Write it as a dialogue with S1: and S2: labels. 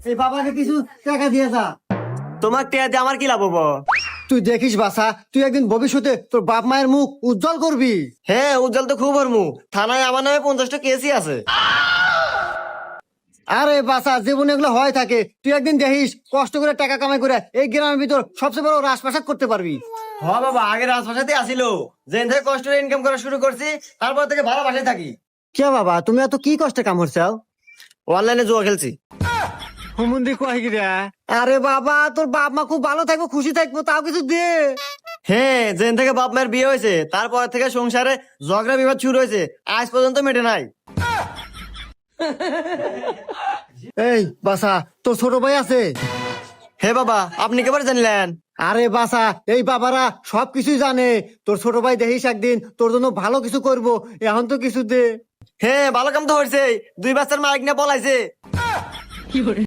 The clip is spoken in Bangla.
S1: এই বাবাকে কিছু টাকা দিয়ে যা।
S2: তোমার টিয়া দিয়ে আমার কি লাভ হবো?
S1: তুই দেখিস বাসা, তুই একদিন ভবিষ্যতে তোর বাপ মায়ের মুখ উজ্জ্বল করবি।
S2: হ্যাঁ, উজ্জ্বল তো খুব হরমু। থানায় আমার নামে 50টা কেসই আছে।
S1: আরে বাসা, জীবনে এগুলো হয় থাকে। তুই একদিন দেখিস কষ্ট করে টাকা কামাই করে এই গ্রামের ভিতর সবচেয়ে বড় রাজপ্রাসাদ করতে পারবি।
S2: হ বাবা, আগে রাজভাষাতে আসিল, যেদিন থেকে কষ্ট করে ইনকাম করা শুরু করছি তারপর থেকে ভালো বাসায় থাকি।
S1: কে বাবা, তুমি এত কি কষ্টে কাম করছাও?
S2: অনলাইনে জুয়া খেলছি।
S1: হুমুন্দি কয় কি রে? আরে বাবা, তোর বাপ মা খুব ভালো থাকবো, খুশি থাকবো, তাও কিছু দে।
S2: হ্যাঁ, যেদিন থেকে বাপ মায়ের বিয়ে হয়েছে তারপর থেকে সংসারে ঝগড়া বিবাদ শুরু হয়েছে, আজ পর্যন্ত মেটে নাই।
S1: এই বাসা, তোর ছোট ভাই আছে?
S2: হে বাবা, আপনি কেবার জানলেন?
S1: আরে বাসা, এই বাবারা সবকিছুই জানে। তোর ছোট ভাই দেখিস একদিন তোর জন্য ভালো কিছু করবো, এখন তো কিছু দে।
S2: হ্যাঁ, ভালো কাম তো হয়েছে, 2 বাচ্চার মালিক নিয়ে পলাইছে।